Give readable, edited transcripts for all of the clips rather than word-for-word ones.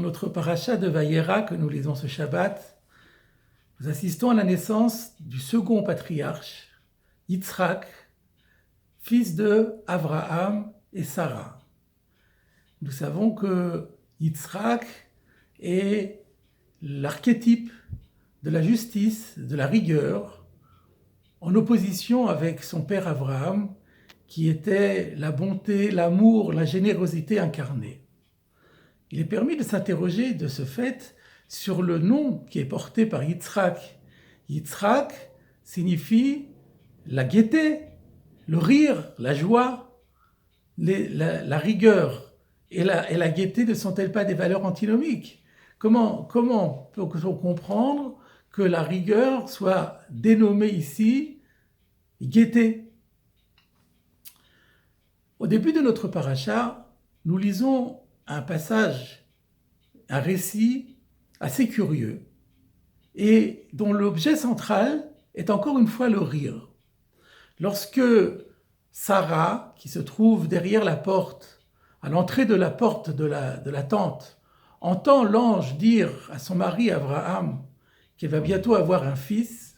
Dans notre paracha de Vayera que nous lisons ce Shabbat, nous assistons à la naissance du second patriarche, Yitzhak, fils de Abraham et Sarah. Nous savons que Yitzhak est l'archétype de la justice, de la rigueur, en opposition avec son père Abraham, qui était la bonté, l'amour, la générosité incarnée. Il est permis de s'interroger de ce fait sur le nom qui est porté par Yitzhak. Yitzhak signifie la gaieté, le rire, la joie, la rigueur et la gaieté ne sont-elles pas des valeurs antinomiques ? Comment peut-on comprendre que la rigueur soit dénommée ici gaieté ? Au début de notre paracha, nous lisons un passage, un récit assez curieux et dont l'objet central est encore une fois le rire. Lorsque Sarah, qui se trouve derrière la porte, à l'entrée de la porte de la tente, entend l'ange dire à son mari Abraham qu'elle va bientôt avoir un fils,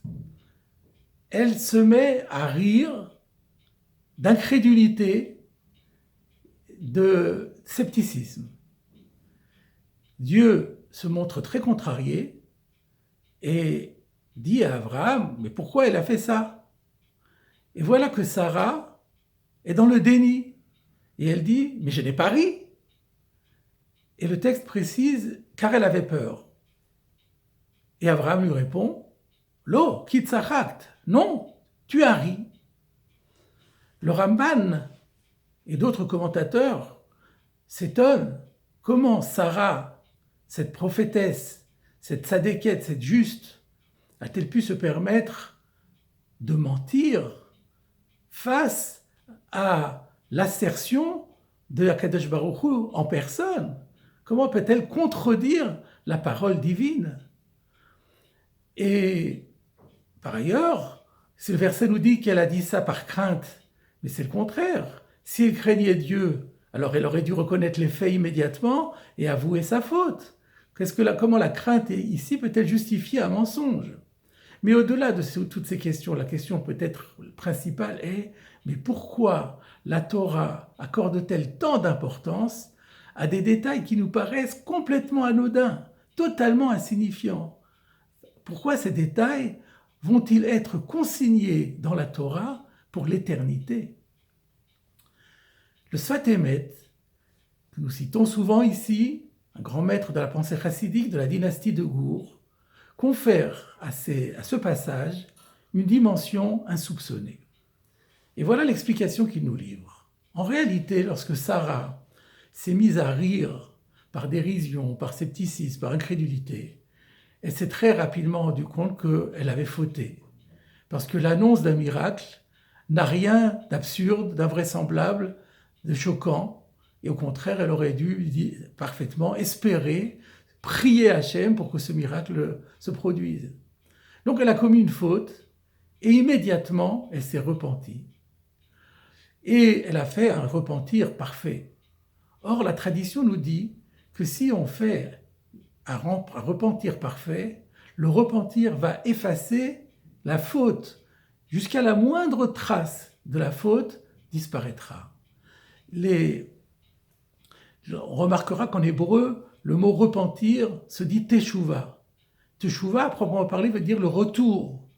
elle se met à rire d'incrédulité, de scepticisme. Dieu se montre très contrarié et dit à Abraham, mais pourquoi elle a fait ça ? Et voilà que Sarah est dans le déni. Et elle dit, mais je n'ai pas ri. Et le texte précise, car elle avait peur. Et Abraham lui répond, Lo, ki tzachakt, non, tu as ri. Le Ramban et d'autres commentateurs s'étonnent comment Sarah, cette prophétesse, cette tzadékette, cette juste, a-t-elle pu se permettre de mentir face à l'assertion de Akadosh Baruch Hu en personne ? Comment peut-elle contredire la parole divine ? Et par ailleurs, si le verset nous dit qu'elle a dit ça par crainte, mais c'est le contraire. Si elle craignait Dieu, alors elle aurait dû reconnaître les faits immédiatement et avouer sa faute. Comment la crainte ici peut-elle justifier un mensonge ? Mais au-delà de toutes ces questions, la question peut-être principale est, mais pourquoi la Torah accorde-t-elle tant d'importance à des détails qui nous paraissent complètement anodins, totalement insignifiants ? Pourquoi ces détails vont-ils être consignés dans la Torah pour l'éternité ? Le Sfat Emet, que nous citons souvent ici, un grand maître de la pensée chassidique de la dynastie de Gour, confère à ce passage une dimension insoupçonnée. Et voilà l'explication qu'il nous livre. En réalité, lorsque Sarah s'est mise à rire par dérision, par scepticisme, par incrédulité, elle s'est très rapidement rendue compte qu'elle avait fauté. Parce que l'annonce d'un miracle n'a rien d'absurde, d'invraisemblable, de choquant. Et au contraire, elle aurait dû parfaitement espérer, prier Hachem pour que ce miracle se produise. Donc elle a commis une faute et immédiatement, elle s'est repentie. Et elle a fait un repentir parfait. Or, la tradition nous dit que si on fait un repentir parfait, le repentir va effacer la faute. Jusqu'à la moindre trace de la faute disparaîtra. On remarquera qu'en hébreu, le mot repentir se dit teshuva. Teshuva, à proprement parler, veut dire le retour.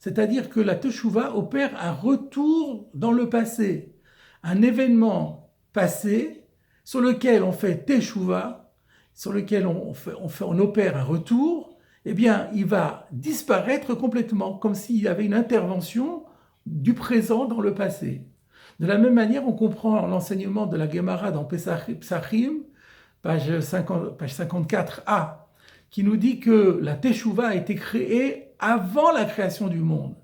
C'est-à-dire que la teshuva opère un retour dans le passé. Un événement passé sur lequel on fait teshuva, sur lequel on opère un retour, eh bien, il va disparaître complètement, comme s'il y avait une intervention du présent dans le passé. De la même manière, on comprend l'enseignement de la Gemara dans Pesachim, page 54a, qui nous dit que la Teshuvah a été créée avant la création du monde.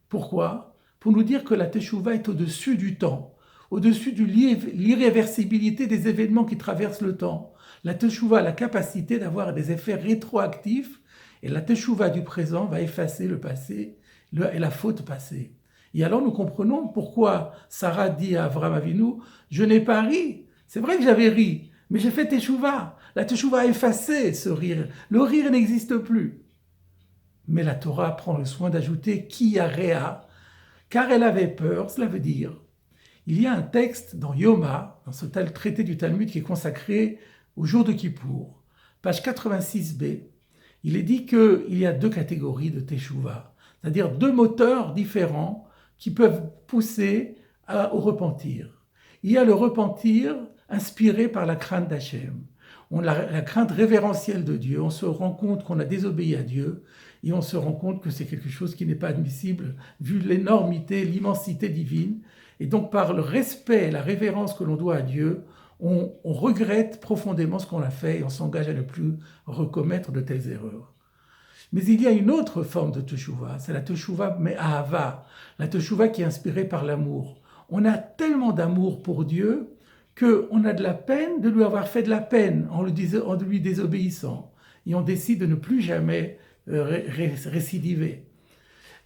Pourquoi ? Pour nous dire que la Teshuvah est au-dessus du temps, au-dessus de l'irréversibilité des événements qui traversent le temps. La Teshuvah a la capacité d'avoir des effets rétroactifs, et la Teshuvah du présent va effacer le passé et la faute passée. Et alors nous comprenons pourquoi Sarah dit à Avraham Avinu, je n'ai pas ri. C'est vrai que j'avais ri, mais j'ai fait teshuva. La teshuva a effacé ce rire. Le rire n'existe plus. Mais la Torah prend le soin d'ajouter ki yarea, car elle avait peur. Cela veut dire, il y a un texte dans Yoma, dans ce traité du Talmud qui est consacré au jour de Kippour, page 86b. Il est dit qu'il y a deux catégories de teshuva, c'est-à-dire deux moteurs différents qui peuvent pousser au repentir. Il y a le repentir inspiré par la crainte d'Hachem. La crainte révérentielle de Dieu, on se rend compte qu'on a désobéi à Dieu et on se rend compte que c'est quelque chose qui n'est pas admissible vu l'énormité, l'immensité divine. Et donc par le respect, la révérence que l'on doit à Dieu, on regrette profondément ce qu'on a fait et on s'engage à ne plus recommettre de telles erreurs. Mais il y a une autre forme de teshuva, c'est la teshuva me'ahava, la teshuva qui est inspirée par l'amour. On a tellement d'amour pour Dieu qu'on a de la peine de lui avoir fait de la peine en lui désobéissant. Et on décide de ne plus jamais récidiver.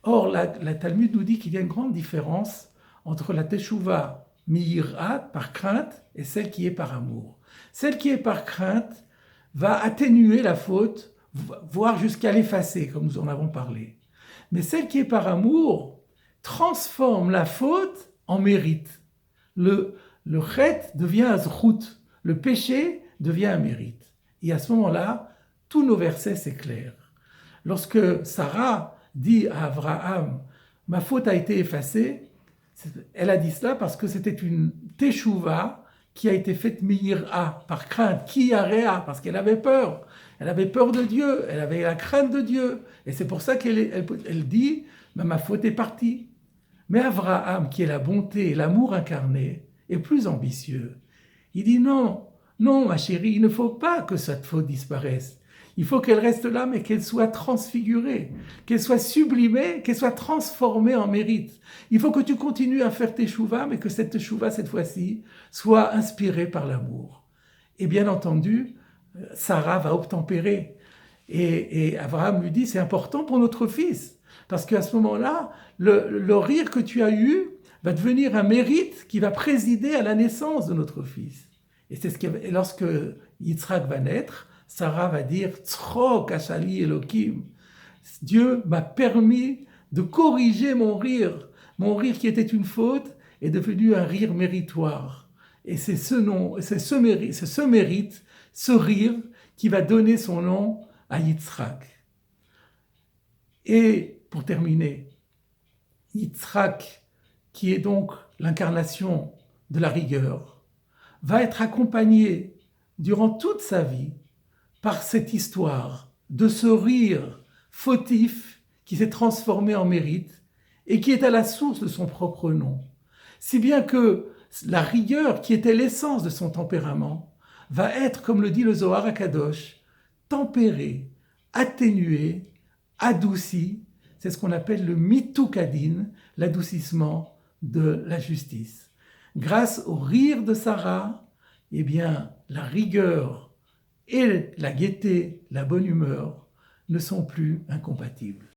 Or, la Talmud nous dit qu'il y a une grande différence entre la teshuva mi'irat, par crainte, et celle qui est par amour. Celle qui est par crainte va atténuer la faute, voire jusqu'à l'effacer, comme nous en avons parlé. Mais celle qui est par amour transforme la faute en mérite. Le chet devient un zchut, le péché devient un mérite. Et à ce moment-là, tous nos versets s'éclairent. Lorsque Sarah dit à Abraham, ma faute a été effacée, elle a dit cela parce que c'était une teshuva qui a été faite mi'ira, par crainte, ki yarea, parce qu'elle avait peur. Elle avait peur de Dieu, elle avait la crainte de Dieu. Et c'est pour ça qu'elle dit, ma faute est partie. Mais Abraham, qui est la bonté et l'amour incarné, est plus ambitieux. Il dit non, ma chérie, il ne faut pas que cette faute disparaisse. Il faut qu'elle reste là, mais qu'elle soit transfigurée, qu'elle soit sublimée, qu'elle soit transformée en mérite. Il faut que tu continues à faire tes teshuva, mais que cette teshuva, cette fois-ci, soit inspirée par l'amour. Et bien entendu, Sarah va obtempérer. Et Abraham lui dit, c'est important pour notre fils. Parce qu'à ce moment-là, le rire que tu as eu va devenir un mérite qui va présider à la naissance de notre fils. Et c'est lorsque Yitzhak va naître, Sarah va dire « Tzrok ashali Elohim ». Dieu m'a permis de corriger mon rire. Mon rire qui était une faute est devenu un rire méritoire. Et c'est ce mérite, ce rire qui va donner son nom à Yitzhak. Et pour terminer, Yitzhak, qui est donc l'incarnation de la rigueur, va être accompagné durant toute sa vie par cette histoire de ce rire fautif qui s'est transformé en mérite et qui est à la source de son propre nom. Si bien que la rigueur qui était l'essence de son tempérament va être, comme le dit le Zohar HaKadosh, tempérée, atténuée, adoucie. C'est ce qu'on appelle le mitukadin, l'adoucissement de la justice. Grâce au rire de Sarah, eh bien, la rigueur et la gaieté, la bonne humeur ne sont plus incompatibles.